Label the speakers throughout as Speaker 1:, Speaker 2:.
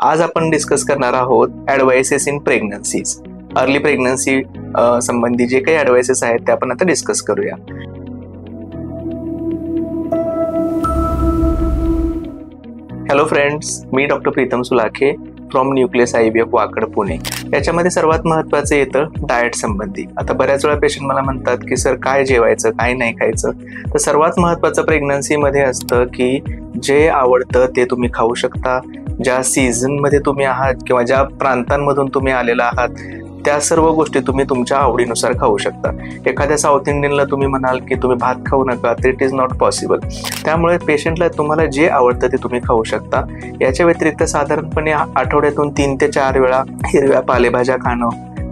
Speaker 1: आज आपण डिस्कस करणार आहोत ॲडवाइसेस इन प्रेग्नन्सीज. अर्ली प्रेग्नन्सी संबंधी जे काही ॲडवाइसेस आहेत ते आपण आता डिस्कस करूया. हॅलो फ्रेंड्स, मी doctor Pritam Sulakhe from Nucleus IVF Wakad Pune. याच्यामध्ये सर्वात महत्त्वाचं येतं डाएट संबंधी. आता बऱ्याच वेळा पेशंट मला म्हणतात की सर काय जेवायचं काय नाही खायचं. तर सर्वात महत्त्वाचं प्रेग्नन्सीमध्ये असतं की जे आवडतं ते तुम्ही खाऊ शकता. ज्या सीझनमध्ये तुम्ही आहात किंवा ज्या प्रांतांमधून तुम्ही आलेला आहात त्या सर्व गोष्टी तुम्ही तुमच्या आवडीनुसार खाऊ शकता. एखाद्या साऊथ इंडियनला तुम्ही म्हणाल की तुम्ही भात खाऊ नका, तर इट इज नॉट पॉसिबल. त्यामुळे पेशंटला तुम्हाला जे आवडतं ते तुम्ही खाऊ शकता. याच्या व्यतिरिक्त साधारणपणे आठवड्यातून 3 ते 4 वेळा हिरव्या पालेभाज्या खाणं,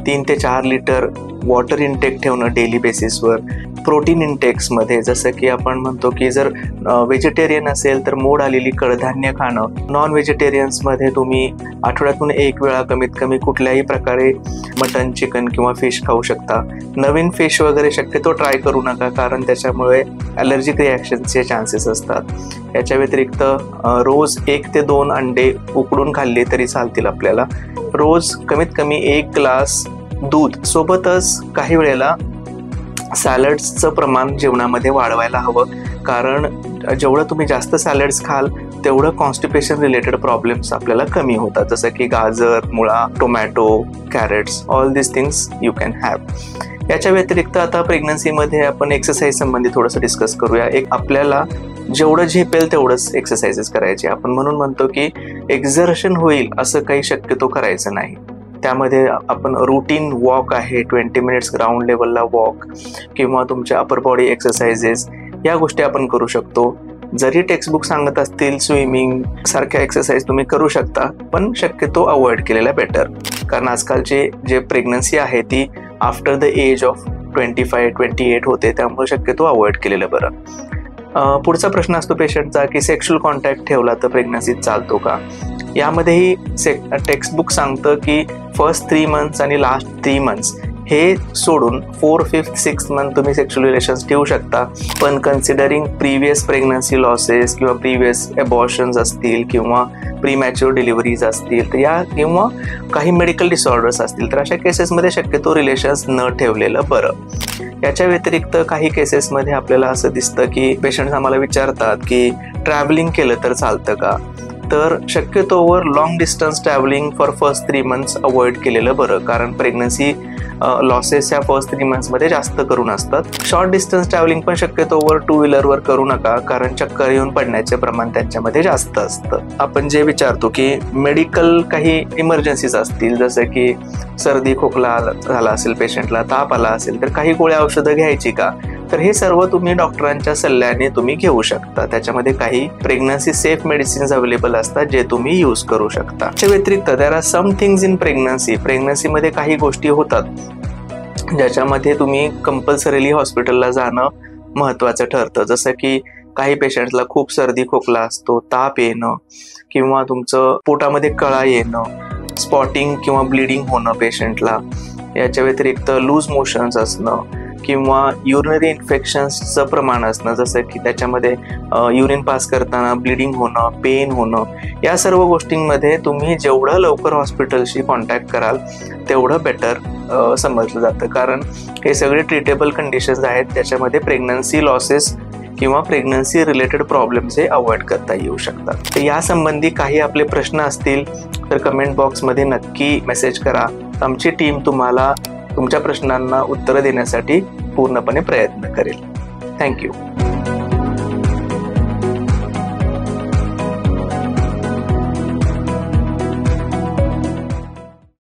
Speaker 1: 3 ते 4 लिटर वॉटर इनटेक ठेवणं डेली बेसिसवर. प्रोटीन इंटेक्समध्ये जसं की आपण म्हणतो की जर व्हेजिटेरियन असेल तर मोड आलेली कडधान्य खाणं. नॉन व्हेजिटेरियन्समध्ये तुम्ही आठवड्यातून 1 वेळा कमीत कमी कुठल्याही प्रकारे मटन, चिकन किंवा फिश खाऊ शकता. नवीन फिश वगैरे शक्यतो ट्राय करू नका, कारण त्याच्यामुळे ॲलर्जिक रिॲक्शनचे चान्सेस असतात. याच्या व्यतिरिक्त रोज 1 ते 2 अंडे उकडून खाल्ले तरी चालतील आपल्याला. रोज कमीत कमी 1 ग्लास दूध सोबतच काही वेळेला सॅलड्सचं प्रमाण जेवणामध्ये वाढवायला हवं, कारण जेवढं तुम्ही जास्त सॅलड्स खाल तेवढं कॉन्स्टिपेशन रिलेटेड प्रॉब्लेम्स आपल्याला कमी होतात, जसं की गाजर, मुळा, tomato, carrots, all this things you can have. याच्या व्यतिरिक्त आता प्रेग्नन्सीमध्ये आपण एक्सरसाइज संबंधी थोडंसं डिस्कस करूया. आपल्याला जेवढं झेपेल तेवढंच एक्सरसाइजेस करायचे. आपण म्हणून म्हणतो की एक्झर्शन होईल असं काही शक्यतो करायचं नाही. त्यामध्ये आपण रुटीन वॉक आहे, 20 मिनिट्स ग्राउंड लेवलला वॉक किंवा तुमच्या अपर बॉडी एक्सरसाइजेस या गोष्टी आपण करू शकतो. जरी टेक्स्टबुक सांगत असतील स्विमिंग सारख्या एक्सरसाइज तुम्ही करू शकता, पण शक्यतो अवॉइड केलेला बेटर, कारण आजकालचे जे प्रेग्नन्सी आहे ती आफ्टर द एज ऑफ 25-28 होते, त्यामुळे शक्यतो अवॉइड केलेलं बरं. पुढचा प्रश्न असतो पेशंटचा की सेक्शुअल कॉन्टॅक्ट ठेवला तर प्रेग्नन्सीत चालतो का. यामध्येही टेक्स्टबुक सांगतं की फर्स्ट 3 मंथ्स आणि लास्ट 3 मंथ्स हे सोडून 4th, 5th, 6th मंथ तुम्ही सेक्शुअल रिलेशन्स ठेवू शकता. पण कन्सिडरिंग प्रिव्हियस प्रेग्नन्सी लॉसेस किंवा प्रिव्हियस एबॉर्शन्स असतील किंवा प्रीमॅच्युअर डिलिव्हरीज असतील तर या किंवा काही मेडिकल डिसऑर्डर्स असतील तर अशा केसेसमध्ये शक्यतो रिलेशन्स न ठेवलेलं बरं. याच्या व्यतिरिक्त काही केसेसमध्ये आपल्याला असं दिसतं की पेशंट्स आम्हाला विचारतात की ट्रॅव्हलिंग केलं तर चालतं का. तर शक्यतोवर long distance travelling for first 3 months avoid केलेलं बरं, कारण प्रेग्नन्सी लॉसेस या फर्स्ट 3 मंथ्समध्ये जास्त करून असतात. शॉर्ट डिस्टन्स ट्रॅव्हलिंग पण शक्यतोवर 2 व्हीलरवर करू नका, कारण चक्कर येऊन पडण्याचे प्रमाण त्यांच्यामध्ये जास्त असतं. आपण जे विचारतो की मेडिकल काही इमर्जन्सीज असतील, जसं की सर्दी खोकला झाला असेल पेशंटला, ताप आला असेल तर काही गोळ्या औषधं घ्यायची का, तर हे सर्व तुम्ही डॉक्टरांच्या सल्ल्याने तुम्ही घेऊ शकता. त्याच्यामध्ये काही प्रेग्नन्सी सेफ मेडिसिन्स अवेलेबल असतात जे तुम्ही यूज करू शकता. त्याच्या व्यतिरिक्त there are some things in प्रेग्नन्सीमध्ये काही गोष्टी होतात ज्याच्यामध्ये तुम्ही कंपल्सरीली हॉस्पिटलला जाणं महत्त्वाचं ठरतं. जसं की काही पेशंट्सला खूप सर्दी खोकला असतो, ताप येणं किंवा तुमचं पोटामध्ये कळा येणं, स्पॉटिंग किंवा ब्लिडिंग होणं पेशंटला. याच्या व्यतिरिक्त लूज मोशन्स असणं किंवा युरिनरी इन्फेक्शन्सचं प्रमाण असणं, जसं की त्याच्यामध्ये युरिन पास करताना ब्लिडिंग होणं, पेन होणं. या सर्व गोष्टींमध्ये तुम्ही जेवढं लवकर हॉस्पिटलशी कॉन्टॅक्ट कराल तेवढं बेटर समजलं जातं, कारण हे सगळे ट्रीटेबल कंडिशन्स आहेत. त्याच्यामध्ये प्रेग्नन्सी लॉसेस किंवा प्रेग्नन्सी रिलेटेड प्रॉब्लेम्स हे अवॉइड करता येऊ शकतात. तर यासंबंधी काही आपले प्रश्न असतील तर कमेंट बॉक्समध्ये नक्की मेसेज करा. आमची टीम तुम्हाला तुमच्या प्रश्नांना उत्तरं देण्यासाठी पूर्णपणे प्रयत्न करेल. थँक्यू.